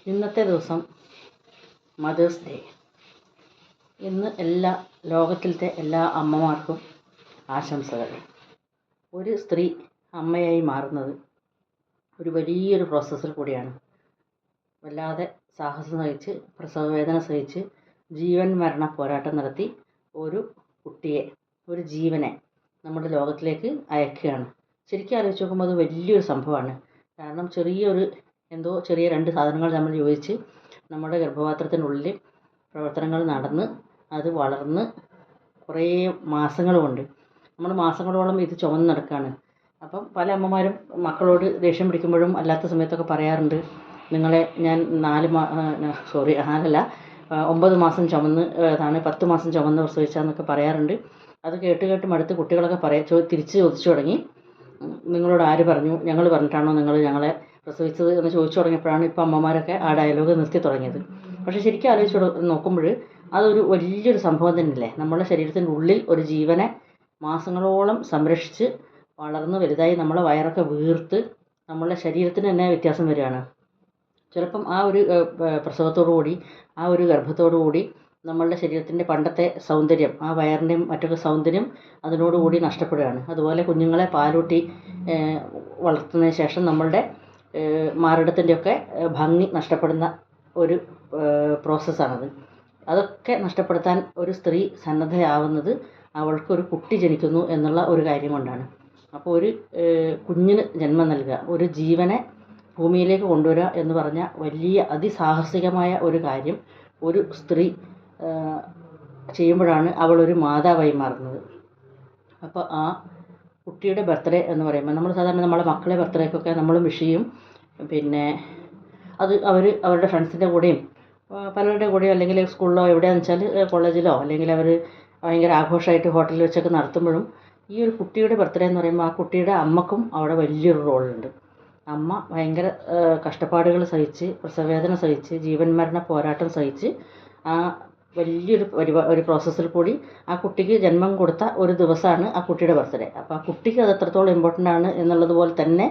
ഇന്നത്തെ ദിവസം mothers day. ഇന്ന് ലോകത്തിലത്തെ എല്ലാ അമ്മമാർക്കും ആശംസകൾ. ഒരു സ്ത്രീ അമ്മയായി മാറുന്നത് ഒരു വലിയൊരു പ്രോസസ്സിൽ കൂടിയാണ്. വല്ലാതെ സാഹസം സഹിച്ച്, പ്രസവവേദന സഹിച്ച്, ജീവൻ മരണ പോരാട്ടം നടത്തി ഒരു കുട്ടിയെ, ഒരു ജീവനെ നമ്മുടെ ലോകത്തിലേക്ക് അയക്കുകയാണ്. ശരിക്കും ആലോചിച്ച് നോക്കുമ്പോൾ അത് വലിയൊരു സംഭവമാണ്. കാരണം ചെറിയ രണ്ട് സാധനങ്ങൾ നമ്മൾ യോജിച്ച് നമ്മുടെ ഗർഭപാത്രത്തിനുള്ളിൽ പ്രവർത്തനങ്ങൾ നടന്ന് അത് വളർന്ന് കുറേ മാസങ്ങൾ കൊണ്ട് നമ്മൾ മാസങ്ങളോളം ഇത് ചുമന്ന് നടക്കുകയാണ്. അപ്പം പല അമ്മമാരും മക്കളോട് ദേഷ്യം പിടിക്കുമ്പോഴും അല്ലാത്ത സമയത്തൊക്കെ പറയാറുണ്ട്, നിങ്ങളെ ഞാൻ 9 മാസം ചുമന്ന് 10 മാസം ചുമന്ന് പ്രസവിച്ചാന്നൊക്കെ പറയാറുണ്ട്. അത് കേട്ട് മടുത്ത് കുട്ടികളൊക്കെ തിരിച്ച് ചോദിച്ചു തുടങ്ങി, നിങ്ങളോട് ആര് പറഞ്ഞു, ഞങ്ങൾ പറഞ്ഞിട്ടാണോ നിങ്ങൾ ഞങ്ങളെ പ്രസവിച്ചത് എന്ന് ചോദിച്ചു തുടങ്ങിയപ്പോഴാണ് ഇപ്പോൾ അമ്മമാരൊക്കെ ആ ഡയലോഗ് നിർത്തി തുടങ്ങിയത്. പക്ഷേ ശരിക്കും ആലോചിച്ച് നോക്കുമ്പോൾ അതൊരു വലിയൊരു സംഭവം തന്നെയല്ലേ. നമ്മുടെ ശരീരത്തിൻ്റെ ഉള്ളിൽ ഒരു ജീവനെ മാസങ്ങളോളം സംരക്ഷിച്ച് വളർന്ന് വലുതായി നമ്മളെ വയറൊക്കെ വീർത്ത് നമ്മളുടെ ശരീരത്തിന് തന്നെ വ്യത്യാസം വരികയാണ്. ചിലപ്പം ആ ഒരു പ്രസവത്തോടു കൂടി, ആ ഒരു ഗർഭത്തോടു കൂടി നമ്മളുടെ ശരീരത്തിൻ്റെ പണ്ടത്തെ സൗന്ദര്യം, ആ വയറിൻ്റെയും മറ്റൊക്കെ സൗന്ദര്യം അതിനോടുകൂടി നഷ്ടപ്പെടുകയാണ്. അതുപോലെ കുഞ്ഞുങ്ങളെ പാലൂട്ടി വളർത്തുന്നതിന് ശേഷം നമ്മളുടെ മാറിടത്തിൻ്റെയൊക്കെ ഭംഗി നഷ്ടപ്പെടുന്ന ഒരു പ്രോസസ്സാണത്. അതൊക്കെ നഷ്ടപ്പെടുത്താൻ ഒരു സ്ത്രീ സന്നദ്ധയാവുന്നത് അവൾക്കൊരു കുട്ടി ജനിക്കുന്നു എന്നുള്ള ഒരു കാര്യം കൊണ്ടാണ്. അപ്പോൾ ഒരു കുഞ്ഞിന് ജന്മം നൽകുക, ഒരു ജീവനെ ഭൂമിയിലേക്ക് കൊണ്ടുവരിക എന്ന് പറഞ്ഞ വലിയ അതിസാഹസികമായ ഒരു കാര്യം ഒരു സ്ത്രീ ചെയ്യുമ്പോഴാണ് അവളൊരു മാതാവായി മാറുന്നത്. അപ്പോൾ ആ കുട്ടിയുടെ ബർത്ത്ഡേ എന്ന് പറയുമ്പോൾ നമ്മൾ സാധാരണ നമ്മളെ മക്കളെ ബർത്ത്ഡേക്കൊക്കെ നമ്മൾ വിഷ് ചെയ്യും. പിന്നെ അത് അവരുടെ ഫ്രണ്ട്സിൻ്റെ കൂടെയും പലരുടെ കൂടെയോ അല്ലെങ്കിൽ സ്കൂളിലോ എവിടെയാണെന്ന് വെച്ചാൽ കോളേജിലോ അല്ലെങ്കിൽ അവർ ഭയങ്കര ആഘോഷമായിട്ട് ഹോട്ടലിൽ വെച്ചൊക്കെ നടത്തുമ്പോഴും ഈ ഒരു കുട്ടിയുടെ ബർത്ത്ഡേ എന്ന് പറയുമ്പോൾ ആ കുട്ടിയുടെ അമ്മക്കും അവിടെ വലിയൊരു റോളുണ്ട്. അമ്മ ഭയങ്കര കഷ്ടപ്പാടുകൾ സഹിച്ച്, പ്രസവവേദന സഹിച്ച്, ജീവൻ മരണ പോരാട്ടം സഹിച്ച് ആ വലിയൊരു ഒരു പ്രോസസ്സിൽ കൂടി ആ കുട്ടിക്ക് ജന്മം കൊടുത്ത ഒരു ദിവസമാണ് ആ കുട്ടിയുടെ ബർത്ത്ഡേ. അപ്പോൾ ആ കുട്ടിക്ക് അത് എത്രത്തോളം ഇമ്പോർട്ടൻ്റ് ആണ് എന്നുള്ളതുപോലെ തന്നെ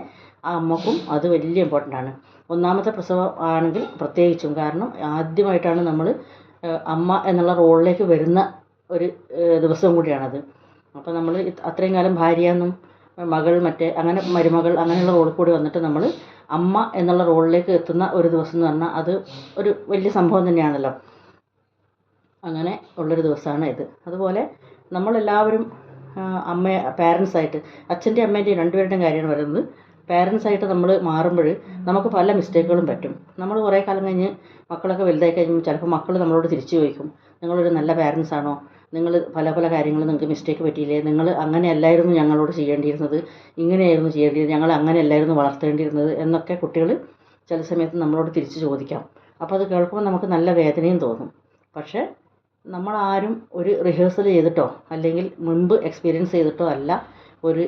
ആ അമ്മക്കും അത് വലിയ ഇമ്പോർട്ടൻ്റ് ആണ്. ഒന്നാമത്തെ പ്രസവം ആണെങ്കിൽ പ്രത്യേകിച്ചും, കാരണം ആദ്യമായിട്ടാണ് നമ്മൾ അമ്മ എന്നുള്ള റോളിലേക്ക് വരുന്ന ഒരു ദിവസവും കൂടിയാണത്. അപ്പോൾ നമ്മൾ അത്രയും കാലം ഭാര്യയെന്നും മകൾ അങ്ങനെ മരുമകൾ അങ്ങനെയുള്ള റോളിൽ കൂടി വന്നിട്ട് നമ്മൾ അമ്മ എന്നുള്ള റോളിലേക്ക് എത്തുന്ന ഒരു ദിവസം എന്ന് പറഞ്ഞാൽ അത് ഒരു വലിയ സംഭവം തന്നെയാണല്ലോ. അങ്ങനെ ഉള്ളൊരു ദിവസമാണ് ഇത്. അതുപോലെ നമ്മളെല്ലാവരും പാരൻസായിട്ട്, അച്ഛൻ്റെയും അമ്മേൻ്റെയും രണ്ടുപേരുടെയും കാര്യമാണ് പറയുന്നത്. പാരൻസായിട്ട് നമ്മൾ മാറുമ്പോൾ നമുക്ക് പല മിസ്റ്റേക്കുകളും പറ്റും. നമ്മൾ കുറേ കാലം കഴിഞ്ഞ് മക്കളൊക്കെ വലുതായി കഴിയുമ്പോൾ ചിലപ്പോൾ മക്കൾ നമ്മളോട് തിരിച്ചു ചോദിക്കും, നിങ്ങളൊരു നല്ല പാരൻസാണോ, നിങ്ങൾ പല കാര്യങ്ങളും നിങ്ങൾക്ക് മിസ്റ്റേക്ക് പറ്റിയില്ലേ, നിങ്ങൾ അങ്ങനെയല്ലായിരുന്നു ഞങ്ങളോട് ചെയ്യേണ്ടിയിരുന്നത്, ഇങ്ങനെയായിരുന്നു ചെയ്യേണ്ടിയിരുന്നത്, ഞങ്ങൾ അങ്ങനെയല്ലായിരുന്നു വളർത്തേണ്ടിയിരുന്നത് എന്നൊക്കെ കുട്ടികൾ ചില സമയത്ത് നമ്മളോട് തിരിച്ച് ചോദിക്കാം. അപ്പോൾ അത് കേൾക്കുമ്പോൾ നമുക്ക് നല്ല വേദനയും തോന്നും. പക്ഷേ നമ്മളാരും ഒരു റിഹേഴ്സൽ ചെയ്തിട്ടോ അല്ലെങ്കിൽ മുൻപ് എക്സ്പീരിയൻസ് ചെയ്തിട്ടോ അല്ല ഒരു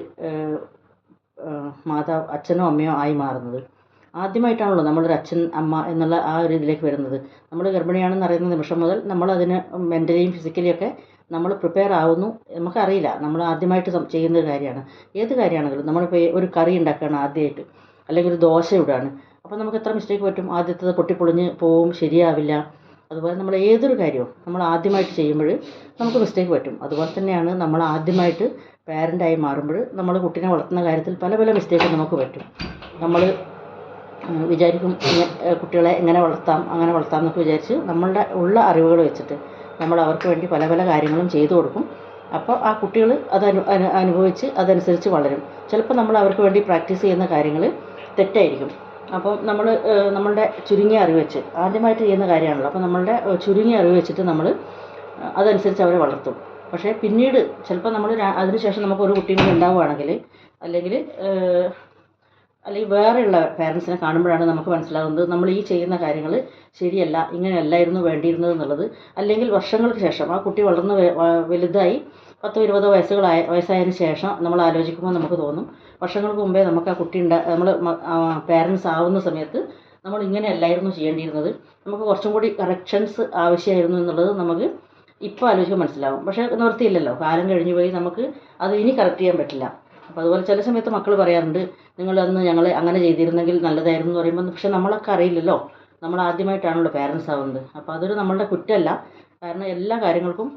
അച്ഛനോ അമ്മയോ ആയി മാറുന്നത്. ആദ്യമായിട്ടാണല്ലോ നമ്മളൊരു അച്ഛൻ അമ്മ എന്നുള്ള ആ ഒരു ഇതിലേക്ക് വരുന്നത്. നമ്മൾ ഗർഭിണിയാണെന്ന് അറിയുന്ന നിമിഷം മുതൽ നമ്മളതിന് മെൻ്റലിയും ഫിസിക്കലിയൊക്കെ നമ്മൾ പ്രിപ്പയർ ആവുന്നു. നമുക്കറിയില്ല, നമ്മൾ ആദ്യമായിട്ട് ചെയ്യുന്ന ഒരു കാര്യമാണ്. ഏത് കാര്യമാണെങ്കിലും നമ്മളിപ്പോൾ ഒരു കറി ഉണ്ടാക്കുകയാണ് ആദ്യമായിട്ട്, അല്ലെങ്കിൽ ഒരു ദോശ ഇടുകയാണ്. അപ്പോൾ നമുക്ക് എത്ര മിസ്റ്റേക്ക് പറ്റും, ആദ്യത്തേത് പൊട്ടിപ്പൊളിഞ്ഞ് പോവും, ശരിയാവില്ല. അതുപോലെ നമ്മൾ ഏതൊരു കാര്യവും നമ്മൾ ആദ്യമായിട്ട് ചെയ്യുമ്പോൾ നമുക്ക് മിസ്റ്റേക്ക് പറ്റും. അതുപോലെ തന്നെയാണ് നമ്മൾ ആദ്യമായിട്ട് പാരൻ്റായി മാറുമ്പോൾ നമ്മൾ കുട്ടീനെ വളർത്തുന്ന കാര്യത്തിൽ പല മിസ്റ്റേക്ക് നമുക്ക് പറ്റും. നമ്മൾ വിചാരിക്കും കുട്ടികളെ എങ്ങനെ വളർത്താം, അങ്ങനെ വളർത്താം എന്നൊക്കെ വിചാരിച്ച് നമ്മളുടെ ഉള്ള അറിവുകൾ വെച്ചിട്ട് നമ്മൾ അവർക്ക് വേണ്ടി പല കാര്യങ്ങളും ചെയ്തു കൊടുക്കും. അപ്പോൾ ആ കുട്ടികൾ അത് അനുഭവിച്ച് അതനുസരിച്ച് വളരും. ചിലപ്പോൾ നമ്മൾ അവർക്ക് വേണ്ടി പ്രാക്ടീസ് ചെയ്യുന്ന കാര്യങ്ങൾ തെറ്റായിരിക്കും. അപ്പം നമ്മളുടെ ചുരുങ്ങിയ അറിവ് വെച്ച് ആദ്യമായിട്ട് ചെയ്യുന്ന കാര്യമാണല്ലോ, അപ്പോൾ നമ്മളുടെ ചുരുങ്ങിയ അറിവ് വെച്ചിട്ട് നമ്മൾ അതനുസരിച്ച് അവരെ വളർത്തും. പക്ഷേ പിന്നീട് ചിലപ്പോൾ നമ്മൾ അതിനുശേഷം നമുക്കൊരു കുട്ടിയും കൂടി ഉണ്ടാവുകയാണെങ്കിൽ അല്ലെങ്കിൽ വേറെയുള്ള പാരൻസിനെ കാണുമ്പോഴാണ് നമുക്ക് മനസ്സിലാകുന്നത് നമ്മൾ ഈ ചെയ്യുന്ന കാര്യങ്ങൾ ശരിയല്ല, ഇങ്ങനെയല്ലായിരുന്നു വേണ്ടിയിരുന്നത് എന്നുള്ളത്. അല്ലെങ്കിൽ വർഷങ്ങൾക്ക് ശേഷം ആ കുട്ടി വളർന്ന് വലുതായി 10-20 വയസ്സായതിനു ശേഷം നമ്മൾ ആലോചിക്കുമ്പോൾ നമുക്ക് തോന്നും, വർഷങ്ങൾക്ക് മുമ്പേ നമുക്ക് ആ കുട്ടി നമ്മൾ പാരൻസ് ആവുന്ന സമയത്ത് നമ്മൾ ഇങ്ങനെയല്ലായിരുന്നു ചെയ്യേണ്ടിയിരുന്നത്, നമുക്ക് കുറച്ചും കൂടി കറക്ഷൻസ് ആവശ്യമായിരുന്നു എന്നുള്ളത് നമുക്ക് ഇപ്പോൾ ആലോചിക്കാൻ മനസ്സിലാവും. പക്ഷേ നിവൃത്തിയില്ലല്ലോ, കാലം കഴിഞ്ഞു പോയി, നമുക്ക് അത് ഇനി കറക്റ്റ് ചെയ്യാൻ പറ്റില്ല. അപ്പോൾ അതുപോലെ ചില സമയത്ത് മക്കൾ പറയാറുണ്ട്, നിങ്ങളന്ന് ഞങ്ങൾ അങ്ങനെ ചെയ്തിരുന്നെങ്കിൽ നല്ലതായിരുന്നു എന്ന് പറയുമ്പോൾ, പക്ഷെ നമ്മളൊക്കെ അറിയില്ലല്ലോ നമ്മൾ ആദ്യമായിട്ടാണല്ലോ പാരൻസ് ആവുന്നത്. അപ്പോൾ അതൊരു നമ്മളുടെ കുറ്റമല്ല. കാരണം എല്ലാ കാര്യങ്ങൾക്കും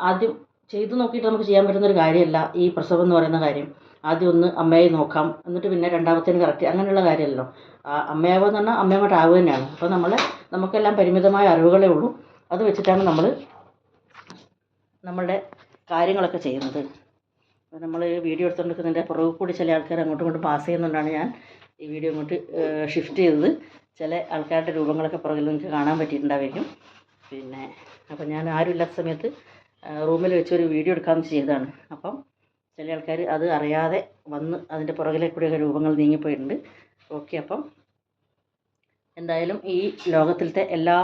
ആദ്യം ചെയ്തു നോക്കിയിട്ട് നമുക്ക് ചെയ്യാൻ പറ്റുന്നൊരു കാര്യമല്ല ഈ പ്രസവം എന്ന് പറയുന്ന കാര്യം. ആദ്യം ഒന്ന് അമ്മയെ നോക്കാം, എന്നിട്ട് പിന്നെ രണ്ടാമത്തേന് കറക്റ്റ്, അങ്ങനെയുള്ള കാര്യമല്ലല്ലോ. അമ്മയാവുക എന്ന് പറഞ്ഞാൽ അമ്മയങ്ങോട്ട് ആവുക തന്നെയാണ്. അപ്പോൾ നമുക്കെല്ലാം പരിമിതമായ അറിവുകളേ ഉള്ളൂ. അത് വെച്ചിട്ടാണ് നമ്മളുടെ കാര്യങ്ങളൊക്കെ ചെയ്യുന്നത്. നമ്മൾ വീഡിയോ എടുത്തുകൊണ്ടിരിക്കുന്നതിൻ്റെ പുറകെ കൂടി ചില ആൾക്കാർ അങ്ങോട്ടും ഇങ്ങോട്ടും പാസ് ചെയ്യുന്നതുകൊണ്ടാണ് ഞാൻ ഈ വീഡിയോ ഇങ്ങോട്ട് ഷിഫ്റ്റ് ചെയ്തത്. ചില ആൾക്കാരുടെ രൂപങ്ങളൊക്കെ പുറകിൽ നിങ്ങൾക്ക് കാണാൻ പറ്റിയിട്ടുണ്ടായിരിക്കും. പിന്നെ അപ്പം ഞാൻ ആരുമില്ലാത്ത സമയത്ത് റൂമിൽ വെച്ചൊരു വീഡിയോ എടുക്കാമെന്ന് ചെയ്തതാണ്. അപ്പം ചില ആൾക്കാർ അത് അറിയാതെ വന്ന് അതിൻ്റെ പുറകിലെ കൂടിയൊക്കെ രൂപങ്ങൾ നീങ്ങിപ്പോയിട്ടുണ്ട്. ഓക്കെ, അപ്പം എന്തായാലും ഈ ലോകത്തിലത്തെ എല്ലാ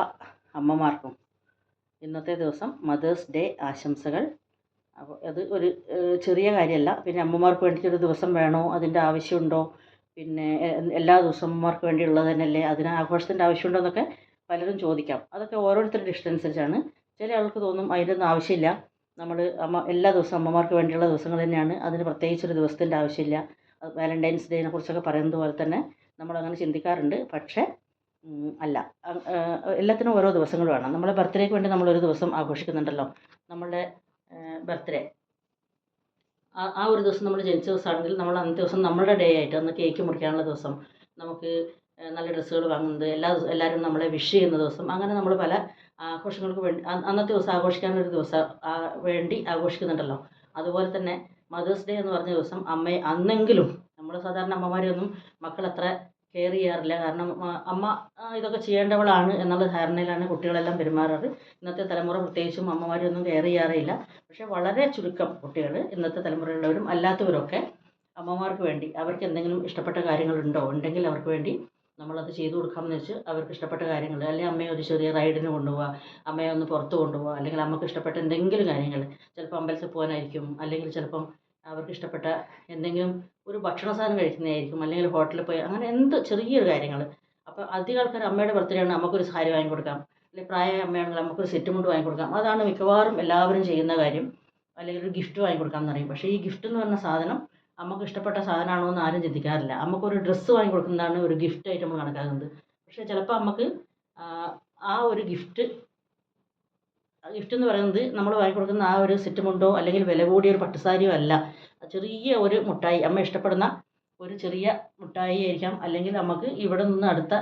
അമ്മമാർക്കും ഇന്നത്തെ ദിവസം മദേഴ്സ് ഡേ ആശംസകൾ. അപ്പോൾ അത് ഒരു ചെറിയ കാര്യമല്ല. പിന്നെ അമ്മമാർക്ക് വേണ്ടിയിട്ടൊരു ദിവസം വേണോ, അതിൻ്റെ ആവശ്യമുണ്ടോ, പിന്നെ എല്ലാ ദിവസവും അമ്മമാർക്ക് വേണ്ടിയുള്ളത് തന്നെയല്ലേ, അതിന് ആഘോഷത്തിൻ്റെ ആവശ്യമുണ്ടോ എന്നൊക്കെ പലരും ചോദിക്കാം. അതൊക്കെ ഓരോരുത്തരുടെ ഇഷ്ടമനുസരിച്ചാണ്. ചില ആൾക്ക് തോന്നും അതിൻ്റെയൊന്നും ആവശ്യമില്ല, നമ്മൾ എല്ലാ ദിവസവും അമ്മമാർക്ക് വേണ്ടിയുള്ള ദിവസങ്ങൾ തന്നെയാണ്, അതിന് പ്രത്യേകിച്ചൊരു ദിവസത്തിൻ്റെ ആവശ്യമില്ല. വാലൻറ്റൈൻസ് ഡേനെ കുറിച്ചൊക്കെ പറയുന്നത് പോലെ തന്നെ നമ്മളങ്ങനെ ചിന്തിക്കാറുണ്ട്. പക്ഷേ അല്ല, എല്ലാത്തിനും ഓരോ ദിവസങ്ങൾ വേണം. നമ്മളെ ബർത്ത്ഡേക്ക് വേണ്ടി നമ്മളൊരു ദിവസം ആഘോഷിക്കുന്നുണ്ടല്ലോ. നമ്മളുടെ ബർത്ത്ഡേ ആ ഒരു ദിവസം നമ്മൾ ജനിച്ച ദിവസമാണെങ്കിൽ നമ്മൾ അന്നത്തെ ദിവസം നമ്മളുടെ ഡേ ആയിട്ട്, അന്ന് കേക്ക് മുറിക്കാനുള്ള ദിവസം, നമുക്ക് നല്ല ഡ്രസ്സുകൾ വാങ്ങുന്നത്, എല്ലാവരും നമ്മളെ വിഷ് ചെയ്യുന്ന ദിവസം, അങ്ങനെ നമ്മൾ പല ആഘോഷങ്ങൾക്ക് വേണ്ടി അന്നത്തെ ദിവസം ആഘോഷിക്കാനൊരു ദിവസം വേണ്ടി ആഘോഷിക്കുന്നുണ്ടല്ലോ. അതുപോലെ തന്നെ മദേഴ്സ് ഡേ എന്ന് പറഞ്ഞ ദിവസം അന്നെങ്കിലും നമ്മൾ സാധാരണ അമ്മമാരെയൊന്നും മക്കൾ അത്ര കെയർ ചെയ്യാറില്ല. കാരണം അമ്മ ഇതൊക്കെ ചെയ്യേണ്ടവളാണ് എന്നുള്ള ധാരണയിലാണ് കുട്ടികളെല്ലാം പെരുമാറാറ്. ഇന്നത്തെ തലമുറ പ്രത്യേകിച്ചും അമ്മമാരെയൊന്നും കെയർ ചെയ്യാറില്ല. പക്ഷേ വളരെ ചുരുക്കം കുട്ടികൾ, ഇന്നത്തെ തലമുറയിലുള്ളവരും അല്ലാത്തവരൊക്കെ അമ്മമാർക്ക് വേണ്ടി അവർക്ക് എന്തെങ്കിലും ഇഷ്ടപ്പെട്ട കാര്യങ്ങളുണ്ടോ, ഉണ്ടെങ്കിൽ അവർക്ക് വേണ്ടി നമ്മളത് ചെയ്തു കൊടുക്കാമെന്ന് വെച്ച് അവർക്ക് ഇഷ്ടപ്പെട്ട കാര്യങ്ങൾ, അല്ലെങ്കിൽ അമ്മയെ ഒരു ചെറിയ റൈഡിന് കൊണ്ടുപോവുക, അമ്മയെ ഒന്ന് പുറത്ത് കൊണ്ടുപോവുക, അല്ലെങ്കിൽ അമ്മക്ക് ഇഷ്ടപ്പെട്ട എന്തെങ്കിലും കാര്യങ്ങൾ, ചിലപ്പോൾ അമ്പലത്തിൽ പോകാനായിരിക്കും, അല്ലെങ്കിൽ ചിലപ്പം അവർക്ക് ഇഷ്ടപ്പെട്ട എന്തെങ്കിലും ഒരു ഭക്ഷണ സാധനം കഴിക്കുന്നതായിരിക്കും, അല്ലെങ്കിൽ ഹോട്ടലിൽ പോയി, അങ്ങനെ എന്ത് ചെറിയൊരു കാര്യങ്ങൾ. അപ്പോൾ അധികം ആൾക്കാർ അമ്മയുടെ ബർത്ത്ഡേ ആണ് നമുക്കൊരു സാരി വാങ്ങിക്കൊടുക്കാം, അല്ലെങ്കിൽ പ്രായമായ അമ്മയാണെങ്കിൽ നമുക്കൊരു സെറ്റ് മുണ്ട് വാങ്ങിക്കൊടുക്കാം. അതാണ് മിക്കവാറും എല്ലാവരും ചെയ്യുന്ന കാര്യം. അല്ലെങ്കിൽ ഒരു ഗിഫ്റ്റ് വാങ്ങിക്കൊടുക്കാം എന്ന് പറയും. പക്ഷേ ഈ ഗിഫ്റ്റ് എന്ന് പറഞ്ഞ സാധനം നമുക്ക് ഇഷ്ടപ്പെട്ട സാധനമാണോ എന്ന് ആരും ചിന്തിക്കാറില്ല. നമുക്കൊരു ഡ്രസ്സ് വാങ്ങിക്കൊടുക്കുന്നതാണ് ഒരു ഗിഫ്റ്റായിട്ട് നമ്മൾ കണക്കാക്കുന്നത്. പക്ഷേ ചിലപ്പോൾ നമുക്ക് ആ ഒരു ഗിഫ്റ്റ് എന്ന് പറയുന്നത് നമ്മൾ വാങ്ങിക്കൊടുക്കുന്ന ആ ഒരു സെറ്റ് മുണ്ടോ അല്ലെങ്കിൽ വില കൂടിയ ഒരു പട്ടുസാരിയോ അല്ല. ചെറിയ ഒരു മുട്ടായി, അമ്മ ഇഷ്ടപ്പെടുന്ന ഒരു ചെറിയ മുട്ടായി ആയിരിക്കാം. അല്ലെങ്കിൽ നമുക്ക് ഇവിടെ നിന്ന് അടുത്ത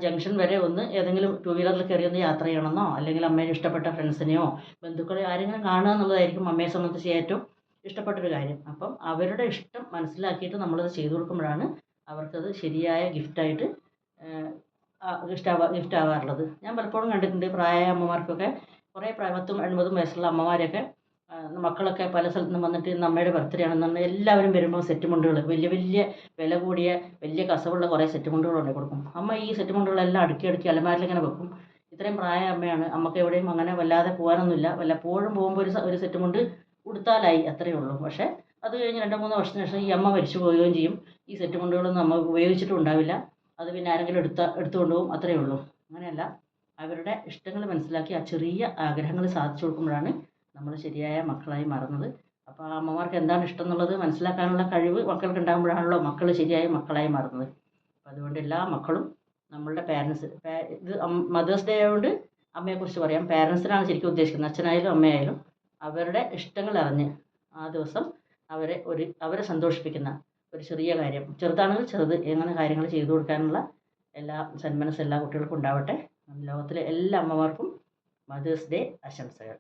ജംഗ്ഷൻ വരെ ഒന്ന് ഏതെങ്കിലും ടൂ വീലറിൽ കയറി ഒന്ന് യാത്ര ചെയ്യണമെന്നോ, അല്ലെങ്കിൽ അമ്മേനെ ഇഷ്ടപ്പെട്ട ഫ്രണ്ട്സിനെയോ ബന്ധുക്കളെയോ ആരെങ്കിലും കാണുക എന്നുള്ളതായിരിക്കും അമ്മയെ സംബന്ധിച്ച് ഏറ്റവും ഇഷ്ടപ്പെട്ടൊരു കാര്യം. അപ്പം അവരുടെ ഇഷ്ടം മനസ്സിലാക്കിയിട്ട് നമ്മളത് ചെയ്തു കൊടുക്കുമ്പോഴാണ് അവർക്കത് ശരിയായ ഗിഫ്റ്റായിട്ട് ഗിഫ്റ്റ് ആവാറുള്ളത്. ഞാൻ പലപ്പോഴും കണ്ടിട്ടുണ്ട് പ്രായമായ അമ്മമാർക്കൊക്കെ, കുറേ 10, 80 വയസ്സുള്ള അമ്മമാരൊക്കെ മക്കളൊക്കെ പല സ്ഥലത്തു നിന്നും വന്നിട്ട് ഇന്ന് അമ്മയുടെ ബർത്ത്ഡേ ആണെന്ന് പറഞ്ഞാൽ എല്ലാവരും വരുമ്പോൾ സെറ്റ് മുണ്ടുകൾ, വലിയ വില കൂടിയ വലിയ കസവുള്ള കുറേ സെറ്റ് മുണ്ടുകൾ കൊണ്ടു കൊടുക്കും. അമ്മ ഈ സെറ്റ് മുണ്ടുകളെല്ലാം അടുക്കി അലമാരിൽ ഇങ്ങനെ വെക്കും. ഇത്രയും പ്രായ അമ്മയാണ്, അമ്മക്ക് എവിടെയും അങ്ങനെ വല്ലാതെ പോകാനൊന്നുമില്ല, വല്ലപ്പോഴും പോകുമ്പോൾ ഒരു സെറ്റ് മുണ്ട് ഉടുത്താലായി, അത്രയേ ഉള്ളൂ. പക്ഷേ അത് കഴിഞ്ഞ് 2-3 വർഷത്തിന് ശേഷം ഈ അമ്മ മരിച്ചു പോവുകയും ചെയ്യും. ഈ സെറ്റ് മുണ്ടുകളൊന്നും അമ്മ ഉപയോഗിച്ചിട്ടും ഉണ്ടാവില്ല. അത് പിന്നെ ആരെങ്കിലും എടുത്തുകൊണ്ട് പോകും, അത്രയേ ഉള്ളൂ. അങ്ങനെയല്ല, അവരുടെ ഇഷ്ടങ്ങൾ മനസ്സിലാക്കി ആ ചെറിയ ആഗ്രഹങ്ങൾ സാധിച്ചു കൊടുക്കുമ്പോഴാണ് നമ്മൾ ശരിയായ മക്കളായി മാറുന്നത്. അപ്പോൾ ആ അമ്മമാർക്ക് എന്താണ് ഇഷ്ടം എന്നുള്ളത് മനസ്സിലാക്കാനുള്ള കഴിവ് മക്കൾക്ക് ഉണ്ടാകുമ്പോഴാണല്ലോ മക്കൾ ശരിയായ മക്കളായി മാറുന്നത്. അപ്പോൾ അതുകൊണ്ട് എല്ലാ മക്കളും നമ്മളുടെ പാരൻസ്, ഇത് മദേഴ്സ് ഡേ ആയതുകൊണ്ട് അമ്മയെക്കുറിച്ച് പറയാം, പാരൻസിനാണ് ശരിക്കും ഉദ്ദേശിക്കുന്നത്, അച്ഛനായാലും അമ്മയായാലും അവരുടെ ഇഷ്ടങ്ങൾ അറിഞ്ഞ് ആ ദിവസം അവരെ സന്തോഷിപ്പിക്കുന്ന ഒരു ചെറിയ കാര്യം, ചെറുതാണെങ്കിൽ ചെറുത്, എങ്ങനെ കാര്യങ്ങൾ ചെയ്തു കൊടുക്കാനുള്ള എല്ലാ സന്മനസ് എല്ലാ കുട്ടികൾക്കും ഉണ്ടാവട്ടെ. ലോകത്തിലെ എല്ലാ അമ്മമാർക്കും മദേഴ്സ് ഡേ ആശംസകൾ.